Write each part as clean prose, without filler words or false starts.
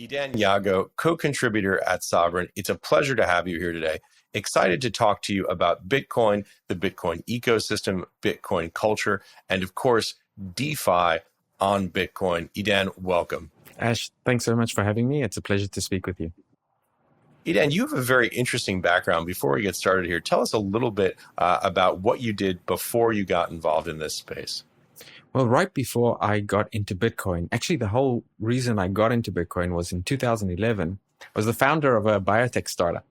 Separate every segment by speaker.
Speaker 1: Edan Yago, co-contributor at Sovryn. It's a pleasure to have you here today. Excited to talk to you about Bitcoin, the Bitcoin ecosystem, Bitcoin culture, and of course, DeFi on Bitcoin. Edan, welcome.
Speaker 2: Ash, thanks so much for having me. It's a pleasure to speak with you.
Speaker 1: Edan, you have a very interesting background. Before we get started here, tell us a little bit about what you did before you got involved in this space.
Speaker 2: Well, right before I got into Bitcoin, actually the whole reason I got into Bitcoin was in 2011, I was the founder of a biotech startup.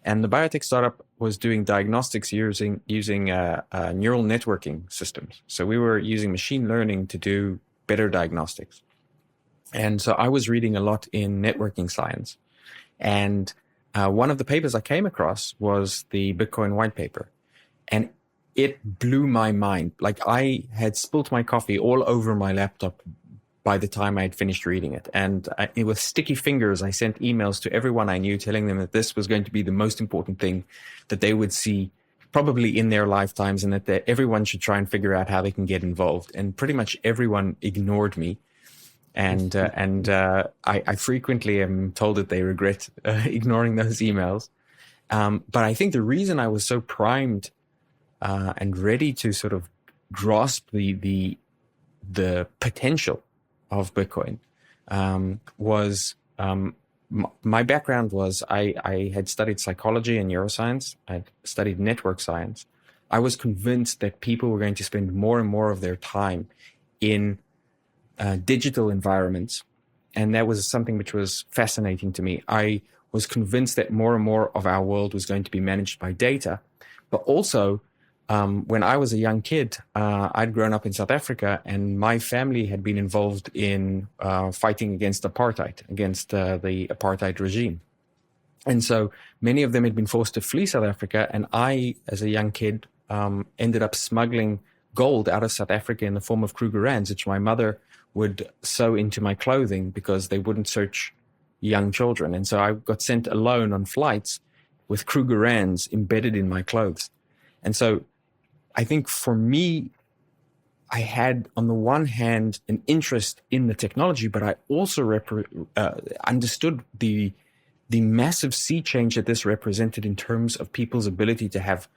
Speaker 2: And the biotech startup was doing diagnostics using neural networking systems. So we were using machine learning to do better diagnostics. And so I was reading a lot in networking science. And one of the papers I came across was the Bitcoin white paper. And it blew my mind. Like, I had spilt my coffee all over my laptop by the time I had finished reading it. And with sticky fingers, I sent emails to everyone I knew telling them that this was going to be the most important thing that they would see probably in their lifetimes, and that everyone should try and figure out how they can get involved. And pretty much everyone ignored me. And I frequently am told that they regret ignoring those emails. But I think the reason I was so primed and ready to sort of grasp the potential of Bitcoin was my background was I had studied psychology and neuroscience. I'd studied network science. I was convinced that people were going to spend more and more of their time in digital environments. And that was something which was fascinating to me. I was convinced that more and more of our world was going to be managed by data. But also, when I was a young kid, I'd grown up in South Africa, and my family had been involved in fighting against apartheid, against the apartheid regime. And so many of them had been forced to flee South Africa. And I, as a young kid, ended up smuggling gold out of South Africa in the form of Kruger rands, which my mother would sew into my clothing because they wouldn't search young children. And so I got sent alone on flights with Kruger rands embedded in my clothes. And so I think for me, I had, on the one hand, an interest in the technology, but I also understood the massive sea change that this represented in terms of people's ability to have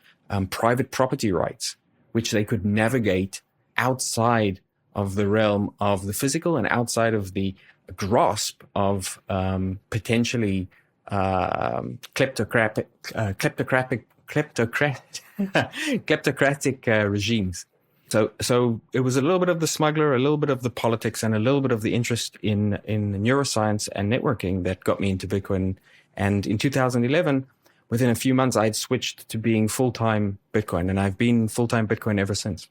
Speaker 2: private property rights, which they could navigate outside of the realm of the physical and outside of the grasp of potentially kleptocratic regimes. So it was a little bit of the smuggler, a little bit of the politics, and a little bit of the interest in neuroscience and networking that got me into Bitcoin. And in 2011, within a few months, I had switched to being full-time Bitcoin, and I've been full-time Bitcoin ever since.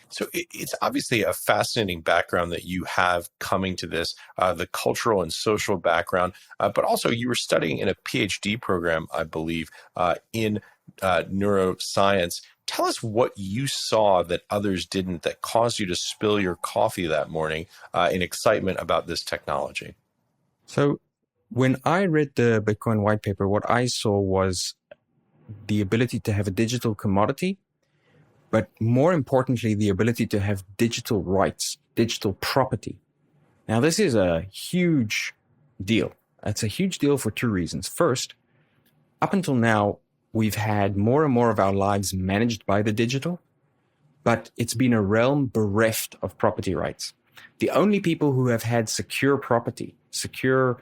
Speaker 1: So it's obviously a fascinating background that you have coming to this, the cultural and social background, but also you were studying in a PhD program, I believe, in neuroscience. Tell us what you saw that others didn't that caused you to spill your coffee that morning in excitement about this technology.
Speaker 2: So when I read the Bitcoin white paper, what I saw was the ability to have a digital commodity, but more importantly, the ability to have digital rights, digital property. Now, this is a huge deal. It's a huge deal for two reasons. First, up until now, we've had more and more of our lives managed by the digital, but it's been a realm bereft of property rights. The only people who have had secure property, secure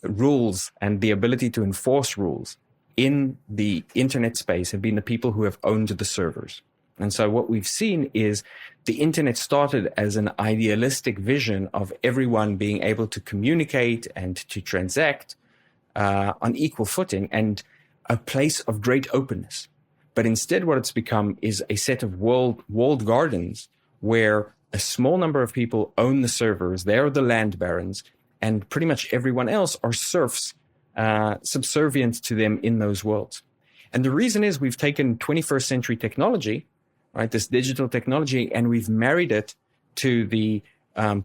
Speaker 2: rules, and the ability to enforce rules in the internet space have been the people who have owned the servers. And so what we've seen is the internet started as an idealistic vision of everyone being able to communicate and to transact on equal footing and a place of great openness. But instead what it's become is a set of walled gardens where a small number of people own the servers, they're the land barons, and pretty much everyone else are serfs subservient to them in those worlds. And the reason is we've taken 21st century technology, right, this digital technology, and we've married it to the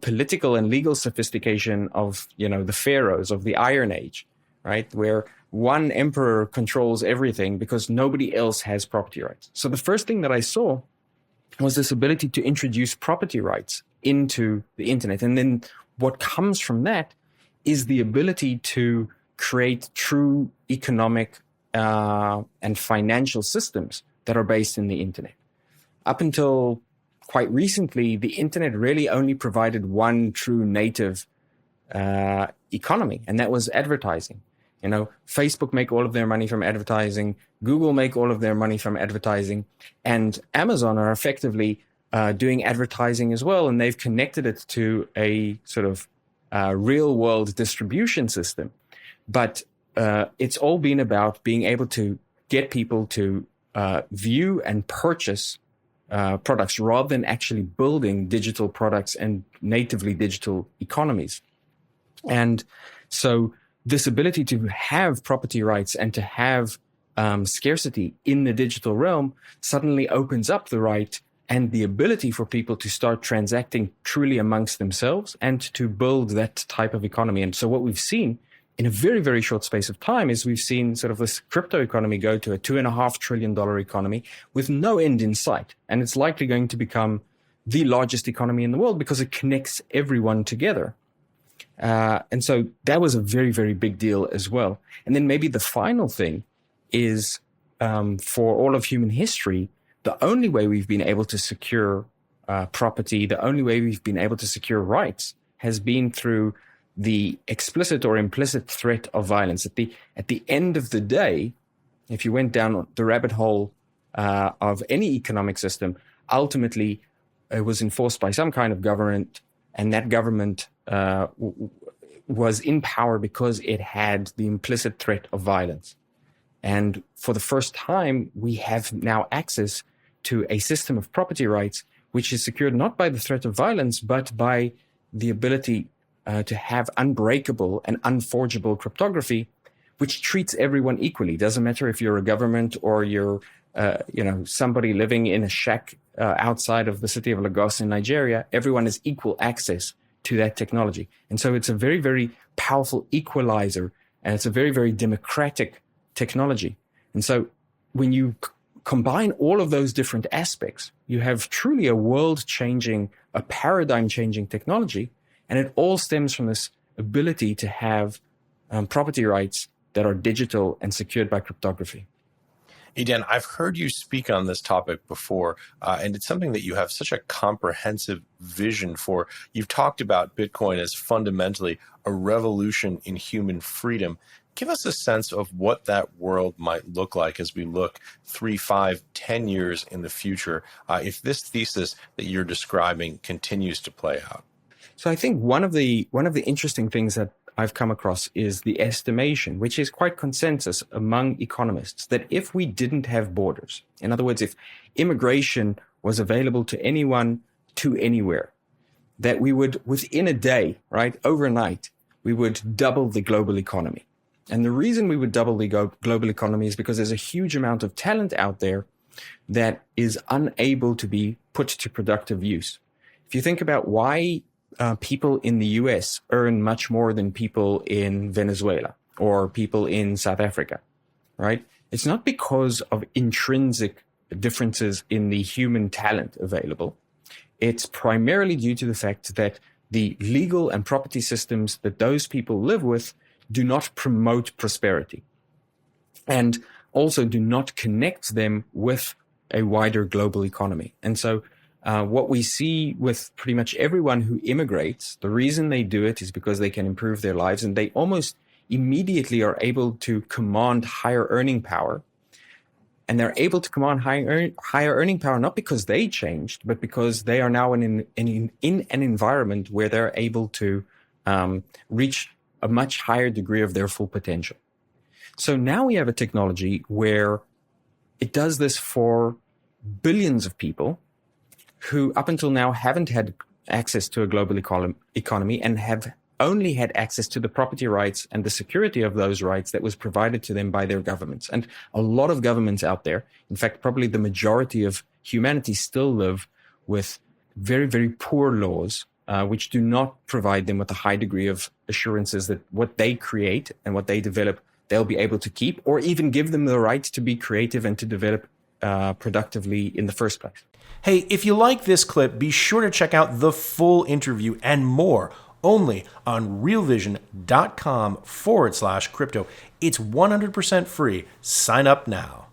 Speaker 2: political and legal sophistication of, the pharaohs of the Iron Age, right, where one emperor controls everything because nobody else has property rights. So the first thing that I saw was this ability to introduce property rights into the internet. And then what comes from that is the ability to create true economic and financial systems that are based in the internet. Up until quite recently, the internet really only provided one true native economy, and that was advertising. You know, Facebook make all of their money from advertising, Google make all of their money from advertising, and Amazon are effectively doing advertising as well, and they've connected it to a sort of real world distribution system. But it's all been about being able to get people to view and purchase products rather than actually building digital products and natively digital economies. And so this ability to have property rights and to have scarcity in the digital realm suddenly opens up the right and the ability for people to start transacting truly amongst themselves and to build that type of economy. And so what we've seen in a very, very short space of time is we've seen sort of this crypto economy go to a $2.5 trillion economy with no end in sight. And it's likely going to become the largest economy in the world because it connects everyone together. And so that was a very, very big deal as well. And then maybe the final thing is for all of human history, the only way we've been able to secure property, the only way we've been able to secure rights has been through the explicit or implicit threat of violence. At the end of the day, if you went down the rabbit hole of any economic system, ultimately it was enforced by some kind of government, and that government was in power because it had the implicit threat of violence. And for the first time, we have now access to a system of property rights which is secured not by the threat of violence, but by the ability to have unbreakable and unforgeable cryptography, which treats everyone equally. Doesn't matter if you're a government or you're somebody living in a shack outside of the city of Lagos in Nigeria. Everyone has equal access to that technology. And so it's a very, very powerful equalizer, and it's a very, very democratic technology. And so when you combine all of those different aspects, you have truly a world-changing, a paradigm-changing technology, and it all stems from this ability to have property rights that are digital and secured by cryptography.
Speaker 1: Edan, I've heard you speak on this topic before, and it's something that you have such a comprehensive vision for. You've talked about Bitcoin as fundamentally a revolution in human freedom. Give us a sense of what that world might look like as we look 3, 5, 10 years in the future, if this thesis that you're describing continues to play out.
Speaker 2: So I think one of the interesting things that I've come across is the estimation, which is quite consensus among economists, that if we didn't have borders, in other words, if immigration was available to anyone, to anywhere, that we would, within a day, right, overnight, we would double the global economy. And the reason we would double the global economy is because there's a huge amount of talent out there that is unable to be put to productive use. If you think about why people in the US earn much more than people in Venezuela or people in South Africa, right? It's not because of intrinsic differences in the human talent available. It's primarily due to the fact that the legal and property systems that those people live with do not promote prosperity and also do not connect them with a wider global economy. And so what we see with pretty much everyone who immigrates, the reason they do it is because they can improve their lives, and they almost immediately are able to command higher earning power. And they're able to command higher earning power not because they changed, but because they are now in an environment where they're able to reach a much higher degree of their full potential. So now we have a technology where it does this for billions of people who up until now haven't had access to a global economy and have only had access to the property rights and the security of those rights that was provided to them by their governments. And a lot of governments out there, in fact, probably the majority of humanity, still live with very, very poor laws, which do not provide them with a high degree of assurances that what they create and what they develop, they'll be able to keep, or even give them the right to be creative and to develop productively in the first place.
Speaker 3: Hey, if you like this clip, be sure to check out the full interview and more only on realvision.com/crypto. It's 100% free. Sign up now.